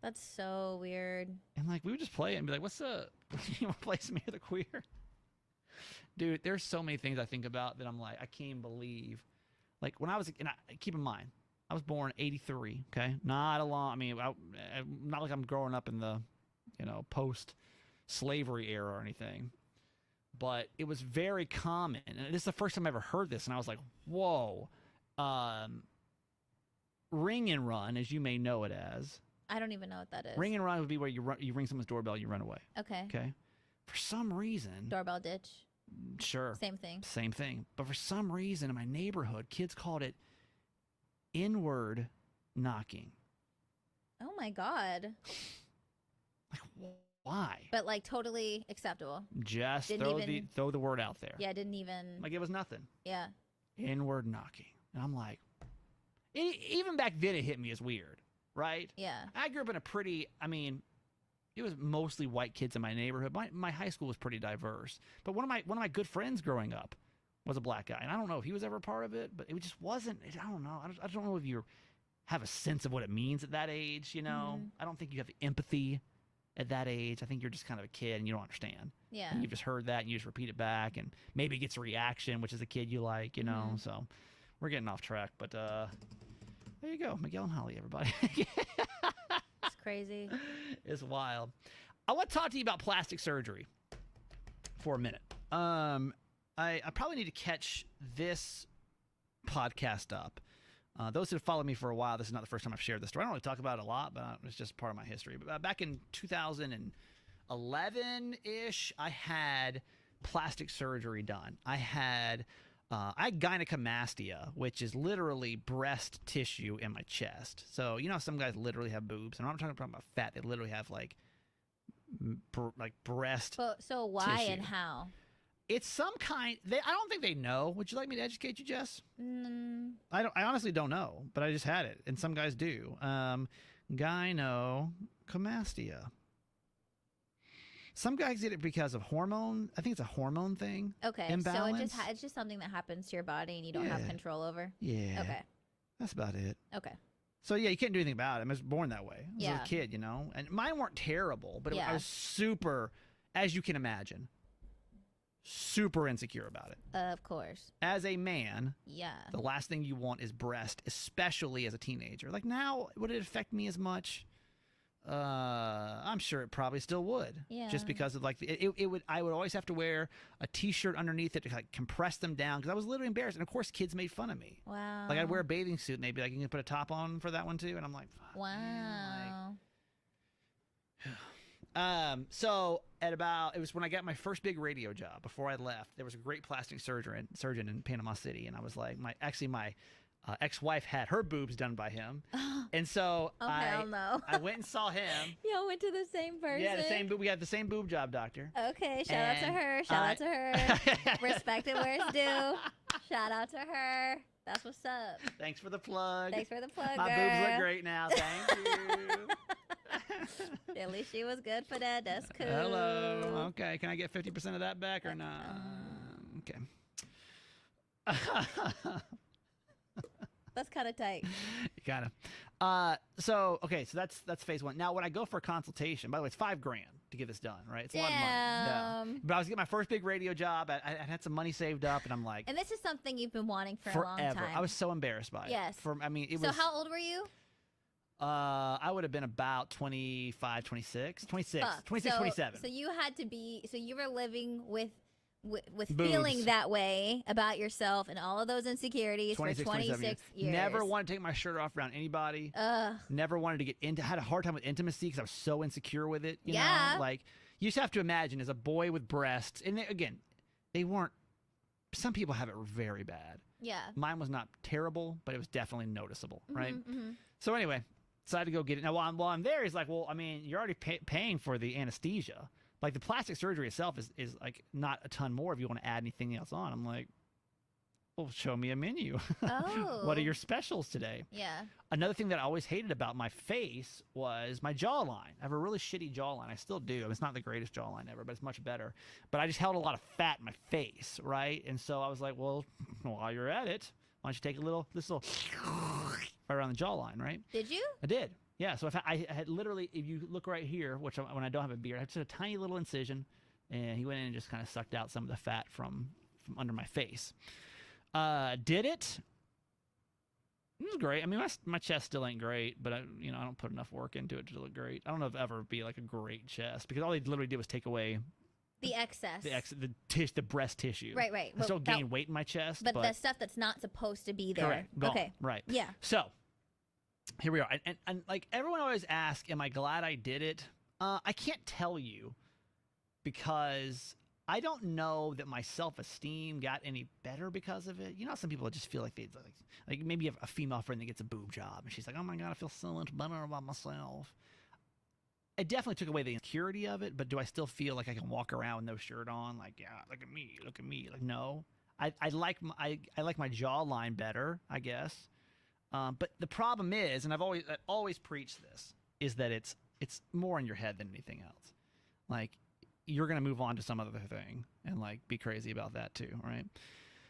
[SPEAKER 4] That's so weird.
[SPEAKER 1] And like we would just play it and be like, "What's the? You want to play Smear the Queer?" Dude, there's so many things I think about that I'm like, I can't believe. Like when I was, and keep in mind, I was born '83. Okay, not a long. I mean, not like I'm growing up in the, you know, post-slavery era or anything. But it was very common, and this is the first time I ever heard this, and I was like, "Whoa." Ring and run, as you may know it as.
[SPEAKER 4] I don't even know what that is.
[SPEAKER 1] Ring and run would be where you ring someone's doorbell, you run away.
[SPEAKER 4] Okay.
[SPEAKER 1] Okay. For some reason.
[SPEAKER 4] Doorbell ditch.
[SPEAKER 1] Sure.
[SPEAKER 4] Same thing.
[SPEAKER 1] Same thing. But for some reason in my neighborhood, kids called it inward knocking.
[SPEAKER 4] Oh my God.
[SPEAKER 1] Like, why?
[SPEAKER 4] But like totally acceptable.
[SPEAKER 1] Just throw the word out there.
[SPEAKER 4] Yeah, didn't even.
[SPEAKER 1] Like it was nothing.
[SPEAKER 4] Yeah.
[SPEAKER 1] Inward knocking. And I'm like, even back then it hit me as weird, right?
[SPEAKER 4] Yeah.
[SPEAKER 1] I grew up in a pretty, I mean, it was mostly white kids in my neighborhood. My high school was pretty diverse. But one of my good friends growing up was a black guy. And I don't know if he was ever a part of it, but it just wasn't. I don't know. I don't know if you have a sense of what it means at that age, you know? I don't think you have the empathy at that age. I think you're just kind of a kid and you don't understand.
[SPEAKER 4] Yeah.
[SPEAKER 1] And you've just heard that and you just repeat it back and maybe it gets a reaction, which is a kid you like, you know? So we're getting off track, but there you go. Miguel and Holly, everybody.
[SPEAKER 4] It's crazy.
[SPEAKER 1] It's wild. I want to talk to you about plastic surgery for a minute. I probably need to catch this podcast up. Those who have followed me for a while, this is not the first time I've shared this story. I don't really talk about it a lot, but it's just part of my history. But back in 2011-ish, I had plastic surgery done. I had gynecomastia, which is literally breast tissue in my chest. So, you know, some guys literally have boobs. And I'm not talking about fat. They literally have like breast
[SPEAKER 4] So why
[SPEAKER 1] tissue.
[SPEAKER 4] and how?
[SPEAKER 1] It's some kind. I don't think they know. Would you like me to educate you, Jess? I honestly don't know, but I just had it, and some guys do. Gynecomastia. Some guys get it because of hormone. I think it's a hormone thing.
[SPEAKER 4] Okay,
[SPEAKER 1] imbalance.
[SPEAKER 4] so it's just something that happens to your body and you don't have control over.
[SPEAKER 1] Yeah.
[SPEAKER 4] Okay.
[SPEAKER 1] That's about it.
[SPEAKER 4] Okay.
[SPEAKER 1] So yeah, you can't do anything about it. I was born that way. I was
[SPEAKER 4] Yeah.
[SPEAKER 1] a kid, you know, and mine weren't terrible, but I
[SPEAKER 4] Yeah.
[SPEAKER 1] was super, as you can imagine, super insecure about it.
[SPEAKER 4] Of course.
[SPEAKER 1] As a man,
[SPEAKER 4] Yeah.
[SPEAKER 1] the last thing you want is breast, especially as a teenager. Like now, would it affect me as much? I'm sure it probably still would.
[SPEAKER 4] Yeah.
[SPEAKER 1] Just because of like it would. I would always have to wear a T-shirt underneath it to like compress them down because I was literally embarrassed. And of course, kids made fun of me.
[SPEAKER 4] Wow.
[SPEAKER 1] Like I'd wear a bathing suit and they'd be like, "You can put a top on for that one too," and I'm like, "Fuck,
[SPEAKER 4] Wow.
[SPEAKER 1] man, like." So it was when I got my first big radio job before I left. There was a great plastic surgeon in Panama City, and I was like, my ex-wife had her boobs done by him, and so
[SPEAKER 4] Oh, hell no.
[SPEAKER 1] I went and saw him.
[SPEAKER 4] Y'all went to the same person?
[SPEAKER 1] Yeah, the same. We had the same boob job doctor.
[SPEAKER 4] Okay, shout out to
[SPEAKER 1] And
[SPEAKER 4] her. Shout out to her. Respect it where it's due. Shout out to her. That's what's up.
[SPEAKER 1] Thanks for the plug.
[SPEAKER 4] Thanks for the plug,
[SPEAKER 1] My
[SPEAKER 4] girl.
[SPEAKER 1] boobs look great now. Thank you.
[SPEAKER 4] At least she was good for that. That's cool.
[SPEAKER 1] Hello. Okay, can I get 50% of that back or not? Okay.
[SPEAKER 4] That's kind of tight.
[SPEAKER 1] Kind of. So that's phase one. Now, when I go for a consultation, by the way, it's $5,000 to get this done, right? It's a lot of money. Yeah. But I was getting my first big radio job. I had some money saved up, and I'm like,
[SPEAKER 4] And this is something you've been wanting for
[SPEAKER 1] forever.
[SPEAKER 4] a long time.
[SPEAKER 1] I was so embarrassed by it.
[SPEAKER 4] Yes.
[SPEAKER 1] It
[SPEAKER 4] So
[SPEAKER 1] was.
[SPEAKER 4] how old were you?
[SPEAKER 1] I would have been about 25, 26, 26,
[SPEAKER 4] Fuck.
[SPEAKER 1] 26,
[SPEAKER 4] so,
[SPEAKER 1] 27.
[SPEAKER 4] So you had to be. So you were living with
[SPEAKER 1] Boobs.
[SPEAKER 4] feeling that way about yourself and all of those insecurities for 26 years.
[SPEAKER 1] Never wanted to take my shirt off around anybody.
[SPEAKER 4] Ugh.
[SPEAKER 1] Never wanted to get into. Had a hard time with intimacy because I was so insecure with it. You
[SPEAKER 4] Yeah.
[SPEAKER 1] know, like you just have to imagine as a boy with breasts, and they weren't. Some people have it very bad.
[SPEAKER 4] Yeah.
[SPEAKER 1] Mine was not terrible, but it was definitely noticeable, right?
[SPEAKER 4] Mm-hmm.
[SPEAKER 1] So anyway, decided to go get it. Now while I'm there, he's like, well, I mean, you're already paying for the anesthesia. Like the plastic surgery itself is like not a ton more if you want to add anything else on. I'm like, well, show me a menu.
[SPEAKER 4] Oh.
[SPEAKER 1] What are your specials today?
[SPEAKER 4] Yeah.
[SPEAKER 1] Another thing that I always hated about my face was my jawline. I have a really shitty jawline. I still do. It's not the greatest jawline ever, but it's much better. But I just held a lot of fat in my face, right? And so I was like, well, while you're at it, why don't you take this little right around the jawline, right?
[SPEAKER 4] Did you?
[SPEAKER 1] I did. Yeah, so I had literally, if you look right here, which when I don't have a beard, I have just a tiny little incision, and he went in and just kind of sucked out some of the fat from under my face. Did it? It was great. I mean, my chest still ain't great, but I don't put enough work into it to look great. I don't know if it'll ever be like a great chest because all they literally did was take away
[SPEAKER 4] The excess.
[SPEAKER 1] the breast tissue.
[SPEAKER 4] Right.
[SPEAKER 1] I still gained weight in my chest,
[SPEAKER 4] but the stuff that's not supposed to be there.
[SPEAKER 1] Correct. Gone.
[SPEAKER 4] Okay.
[SPEAKER 1] Right.
[SPEAKER 4] Yeah.
[SPEAKER 1] So here we are, and like everyone always asks, "Am I glad I did it?" I can't tell you because I don't know that my self-esteem got any better because of it. You know, some people just feel like they like maybe you have a female friend that gets a boob job, and she's like, "Oh my god, I feel so much better about myself." It definitely took away the insecurity of it, but do I still feel like I can walk around with no shirt on? Like, yeah, look at me. Like, no. I like my jawline better, I guess. But the problem is, and I've always preached this, is that it's more in your head than anything else. Like, you're gonna move on to some other thing and like be crazy about that too, right?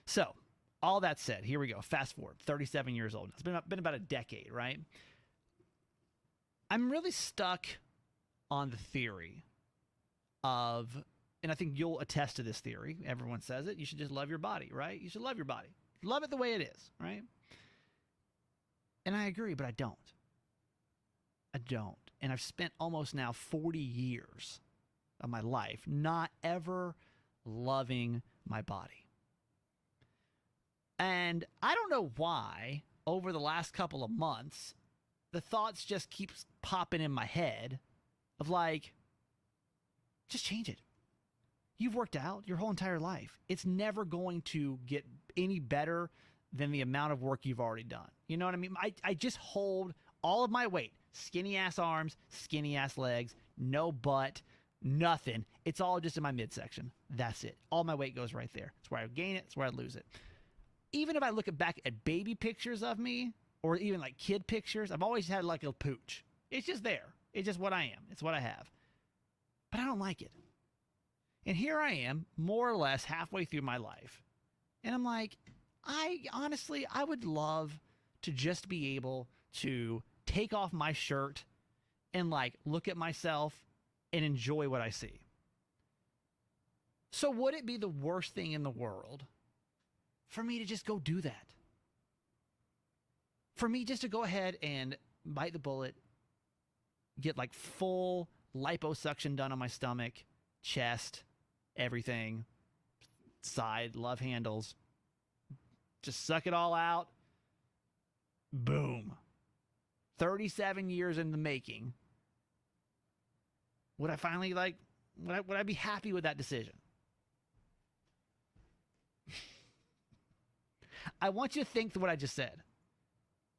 [SPEAKER 1] So, all that said, here we go. Fast forward, 37 years old. It's been about a decade, right? I'm really stuck on the theory of, and I think you'll attest to this theory. Everyone says it. You should just love your body, right? You should love your body. Love it the way it is, right? And I agree, but I don't. I don't. And I've spent almost now 40 years of my life not ever loving my body. And I don't know why, over the last couple of months, the thoughts just keep popping in my head of like, just change it. You've worked out your whole entire life. It's never going to get any better than the amount of work you've already done. You know what I mean? I just hold all of my weight, skinny ass arms, skinny ass legs, no butt, nothing. It's all just in my midsection. That's it. All my weight goes right there. It's where I gain it. It's where I lose it. Even if I look back at baby pictures of me or even like kid pictures, I've always had like a pooch. It's just there. It's just what I am. It's what I have. But I don't like it. And here I am, more or less halfway through my life. And I'm like, I would love to just be able to take off my shirt and like look at myself and enjoy what I see. So would it be the worst thing in the world for me to just go do that? For me just to go ahead and bite the bullet, get like full liposuction done on my stomach, chest, everything, side, love handles, just suck it all out. Boom. 37 years in the making. Would I finally would I be happy with that decision? I want you to think what I just said.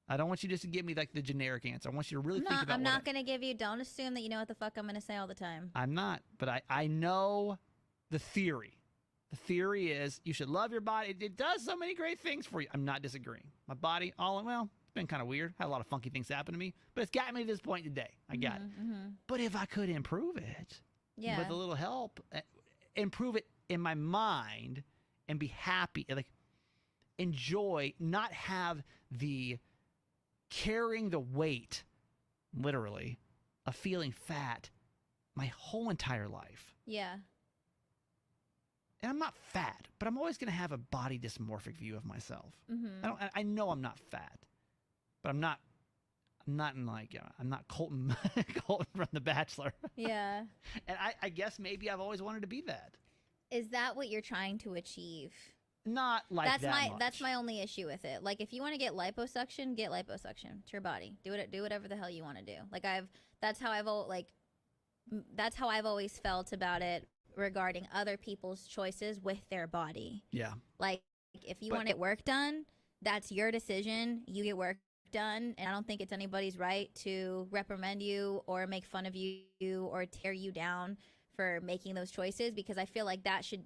[SPEAKER 1] I don't want you just to give me like the generic answer. I want you to really think about
[SPEAKER 4] I'm not going to give you, don't assume that you know what the fuck I'm going to say all the time.
[SPEAKER 1] I'm not, but I know the theory. The theory is you should love your body. It does so many great things for you. I'm not disagreeing. My body, it's been kind of weird. Had a lot of funky things happen to me, but it's got me to this point today. I got it. Mm-hmm. But if I could improve it with a little help, improve it in my mind and be happy, like enjoy, not have the carrying the weight, literally, of feeling fat my whole entire life.
[SPEAKER 4] Yeah.
[SPEAKER 1] And I'm not fat, but I'm always going to have a body dysmorphic view of myself.
[SPEAKER 4] Mm-hmm.
[SPEAKER 1] I know I'm not fat, but I'm not Colton from The Bachelor.
[SPEAKER 4] Yeah.
[SPEAKER 1] And I guess maybe I've always wanted to be that.
[SPEAKER 4] Is that what you're trying to achieve?
[SPEAKER 1] Not like much.
[SPEAKER 4] That's my only issue with it. Like, if you want to get liposuction to your body. Do whatever the hell you want to do. Like, that's how I've always felt about it regarding other people's choices with their body.
[SPEAKER 1] Yeah.
[SPEAKER 4] Like, if you want to get work done, that's your decision. You get work done, and I don't think it's anybody's right to reprimand you or make fun of you or tear you down for making those choices, because I feel like that should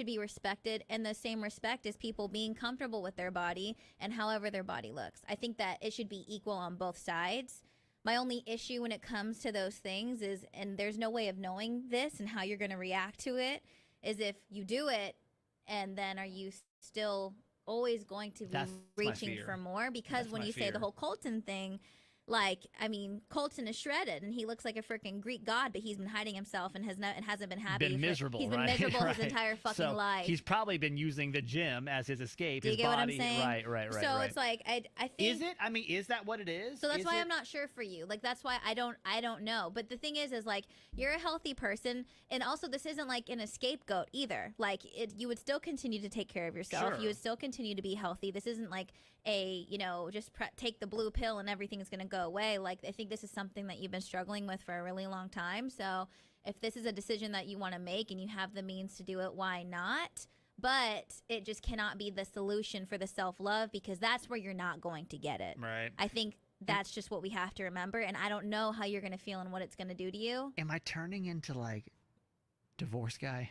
[SPEAKER 4] be respected in the same respect as people being comfortable with their body and however their body looks. I think that it should be equal on both sides. My only issue when it comes to those things is, and there's no way of knowing this and how you're going to react to it, is if you do it and then are you still always going to be reaching for more? Because when you say the whole Colton thing, like, I mean, Colton is shredded and he looks like a freaking Greek god, but he's been hiding himself and hasn't been happy.
[SPEAKER 1] Been miserable,
[SPEAKER 4] He's been
[SPEAKER 1] right?
[SPEAKER 4] miserable
[SPEAKER 1] Right.
[SPEAKER 4] his entire fucking life.
[SPEAKER 1] He's probably been using the gym as his escape.
[SPEAKER 4] Do you
[SPEAKER 1] his
[SPEAKER 4] get
[SPEAKER 1] body.
[SPEAKER 4] what I'm saying?
[SPEAKER 1] Right.
[SPEAKER 4] So it's like I think.
[SPEAKER 1] Is it? I mean, is that what it is?
[SPEAKER 4] So that's
[SPEAKER 1] is
[SPEAKER 4] why
[SPEAKER 1] it?
[SPEAKER 4] I'm not sure for you. Like, that's why I don't know. But the thing is like, you're a healthy person, and also this isn't like an scapegoat either. Like, you would still continue to take care of yourself.
[SPEAKER 1] Sure.
[SPEAKER 4] You would still continue to be healthy. This isn't like a, just take the blue pill and everything's going to go away. Like, I think this is something that you've been struggling with for a really long time. So if this is a decision that you want to make and you have the means to do it, why not? But it just cannot be the solution for the self-love, because that's where you're not going to get it.
[SPEAKER 1] Right.
[SPEAKER 4] I think that's just what we have to remember, and I don't know how you're going to feel and what it's going to do to you.
[SPEAKER 1] Am I turning into like divorce guy?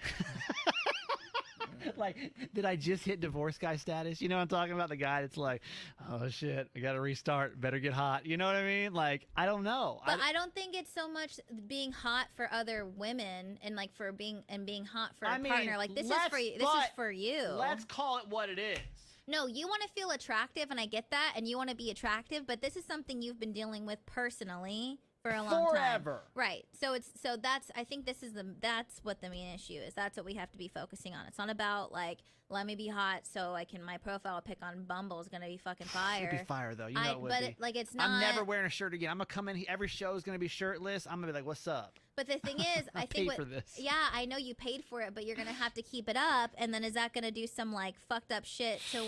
[SPEAKER 1] Like, did I just hit divorce guy status? You know what I'm talking about? The guy that's like, oh shit, I gotta restart, better get hot. You know what I mean? Like, I don't know.
[SPEAKER 4] But I don't think it's so much being hot for other women and like being hot for a partner. Like, this is for you. This is for you.
[SPEAKER 1] Let's call it what it is.
[SPEAKER 4] No, you want to feel attractive, and I get that, and you want to be attractive, but this is something you've been dealing with personally for a long time.
[SPEAKER 1] Forever.
[SPEAKER 4] Right. I think that's what the main issue is. That's what we have to be focusing on. It's not about like, let me be hot so my profile pic on Bumble is gonna be fucking fire.
[SPEAKER 1] It'd be fire though. You know it would be.
[SPEAKER 4] It's not.
[SPEAKER 1] I'm never wearing a shirt again. I'm gonna come in. Every show is gonna be shirtless. I'm gonna be like, what's up?
[SPEAKER 4] But the thing is, I think
[SPEAKER 1] paid for this.
[SPEAKER 4] Yeah, I know you paid for it, but you're gonna have to keep it up. And then is that gonna do some like fucked up shit to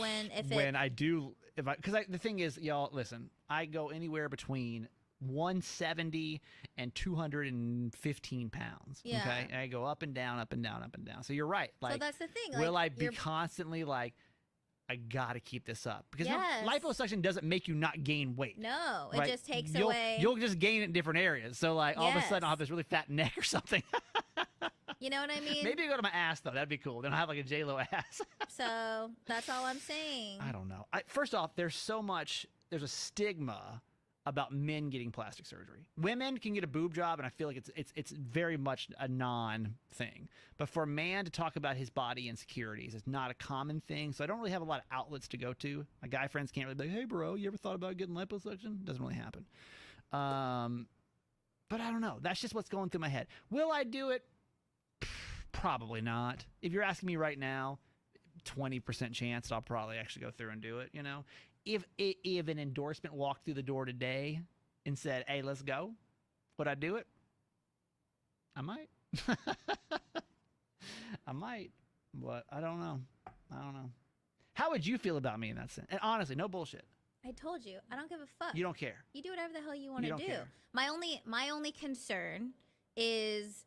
[SPEAKER 4] the thing is, y'all listen. I go anywhere between 170 and 215 pounds. Yeah.
[SPEAKER 1] Okay, and I go up and down, up and down, up and down. So you're right. Like,
[SPEAKER 4] so that's the thing.
[SPEAKER 1] Will
[SPEAKER 4] like,
[SPEAKER 1] I be constantly like, I gotta keep this up? Because
[SPEAKER 4] yes.
[SPEAKER 1] liposuction doesn't make you not gain weight.
[SPEAKER 4] No, it
[SPEAKER 1] right?
[SPEAKER 4] just takes away.
[SPEAKER 1] You'll just gain it in different areas. So like all of a sudden I'll have this really fat neck or something.
[SPEAKER 4] You know what I mean?
[SPEAKER 1] Maybe I go to my ass though. That'd be cool. Then I'll have like a J-Lo ass.
[SPEAKER 4] So that's all I'm saying.
[SPEAKER 1] I don't know. First off, there's a stigma about men getting plastic surgery. Women can get a boob job, and I feel like it's very much a non-thing. But for a man to talk about his body insecurities is not a common thing, so I don't really have a lot of outlets to go to. My guy friends can't really be like, hey, bro, you ever thought about getting liposuction? Doesn't really happen. But I don't know. That's just what's going through my head. Will I do it? Probably not. If you're asking me right now, 20% chance that I'll probably actually go through and do it, you know? If an endorsement walked through the door today and said, hey, let's go, would I do it? I might. I might, but I don't know. How would you feel about me in that sense? And honestly, no bullshit.
[SPEAKER 4] I told you, I don't give a fuck.
[SPEAKER 1] You don't care.
[SPEAKER 4] You do whatever the hell you want to do.
[SPEAKER 1] Care.
[SPEAKER 4] My only concern is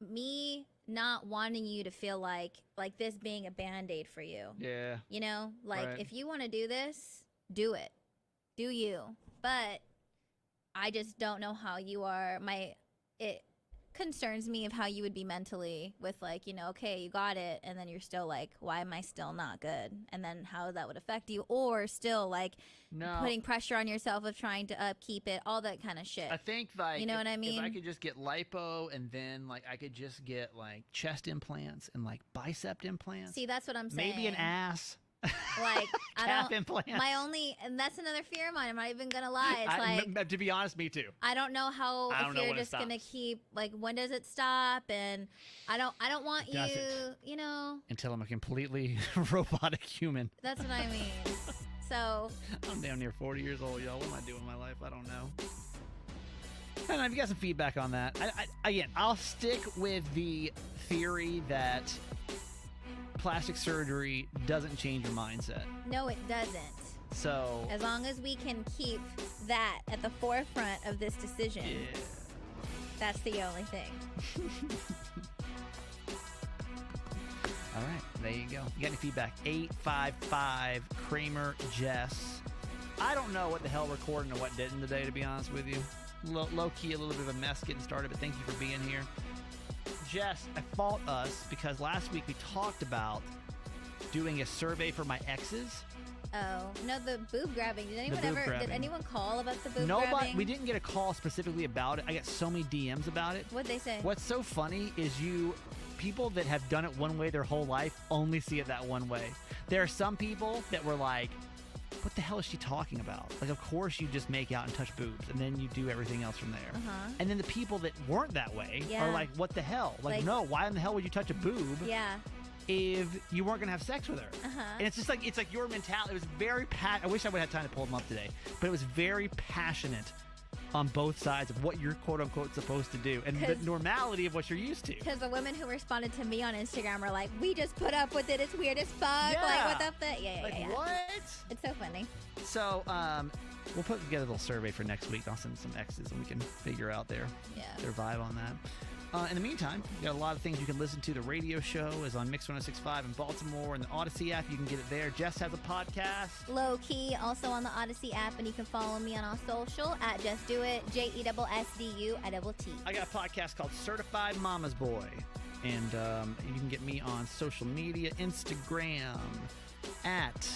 [SPEAKER 4] me not wanting you to feel like this being a Band-Aid for you.
[SPEAKER 1] Yeah.
[SPEAKER 4] You know, like
[SPEAKER 1] right.
[SPEAKER 4] If you want to do this, do it. Do you. But I just don't know how you are. It concerns me of how you would be mentally with like, you know, okay, you got it, and then you're still like, why am I still not good? And then how that would affect you, or still like putting pressure on yourself of trying to upkeep it, all that kind of shit.
[SPEAKER 1] I think like,
[SPEAKER 4] you know what I mean?
[SPEAKER 1] If I could just get lipo, and then like I could just get like chest implants and like bicep implants.
[SPEAKER 4] See, that's what I'm saying.
[SPEAKER 1] Maybe an ass.
[SPEAKER 4] Like
[SPEAKER 1] calf implants.
[SPEAKER 4] And that's another fear of mine. I'm not even gonna lie. It's
[SPEAKER 1] to be honest, me too.
[SPEAKER 4] I don't know how if you're just gonna keep like, when does it stop? And I don't want you, you know, until
[SPEAKER 1] I'm a completely robotic human.
[SPEAKER 4] That's what I mean. So
[SPEAKER 1] I'm damn near 40 years old, y'all. What am I doing with my life? I don't know. I don't know if you got some feedback on that. Again, I'll stick with the theory that plastic surgery doesn't change your mindset.
[SPEAKER 4] No, it doesn't.
[SPEAKER 1] So
[SPEAKER 4] as long as we can keep that at the forefront of this decision, that's the only thing.
[SPEAKER 1] All right, there you go. You got any feedback? 855 Kramer Jess. I don't know what the hell recording and what didn't today, to be honest with you. Low-key, a little bit of a mess getting started, but thank you for being here. Jess, I fault us because last week we talked about doing a survey for my exes.
[SPEAKER 4] Oh, no, the boob grabbing. Did anyone call about the boob
[SPEAKER 1] Nobody,
[SPEAKER 4] grabbing?
[SPEAKER 1] we didn't get a call specifically about it. I got so many DMs about it.
[SPEAKER 4] What'd they say?
[SPEAKER 1] What's so funny is people that have done it one way their whole life only see it that one way. There are some people that were like, what the hell is she talking about? Like, of course you just make out and touch boobs, and then you do everything else from there.
[SPEAKER 4] Uh-huh.
[SPEAKER 1] And then the people that weren't that way are like, what the hell? Like, no, why in the hell would you touch a boob?
[SPEAKER 4] Yeah.
[SPEAKER 1] If you weren't going to have sex with her.
[SPEAKER 4] Uh-huh.
[SPEAKER 1] And it's just like, it's like your mentality. It was very I wish I would have had time to pull them up today, but it was very passionate on both sides of what you're quote-unquote supposed to do and the normality of what you're used to.
[SPEAKER 4] Because the women who responded to me on Instagram were like, we just put up with it. It's weird as fuck.
[SPEAKER 1] Yeah.
[SPEAKER 4] Like, what the fuck? Yeah.
[SPEAKER 1] What?
[SPEAKER 4] It's so funny.
[SPEAKER 1] So, we'll put together a little survey for next week. I'll send some exes and we can figure out their vibe on that. In the meantime, you got a lot of things you can listen to. The radio show is on Mix 106.5 in Baltimore, and the Odyssey app. You can get it there. Jess has a podcast.
[SPEAKER 4] Lowkey, also on the Odyssey app, and you can follow me on all social at Just Do It, JESSDUIT.
[SPEAKER 1] I got a podcast called Certified Mama's Boy, And you can get me on social media, Instagram, at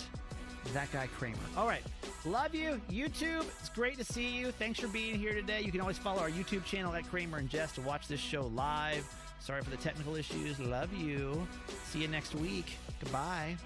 [SPEAKER 1] That Guy Kramer. All right. Love you. YouTube, it's great to see you. Thanks for being here today. You can always follow our YouTube channel at Kramer and Jess to watch this show live. Sorry for the technical issues. Love you. See you next week. Goodbye.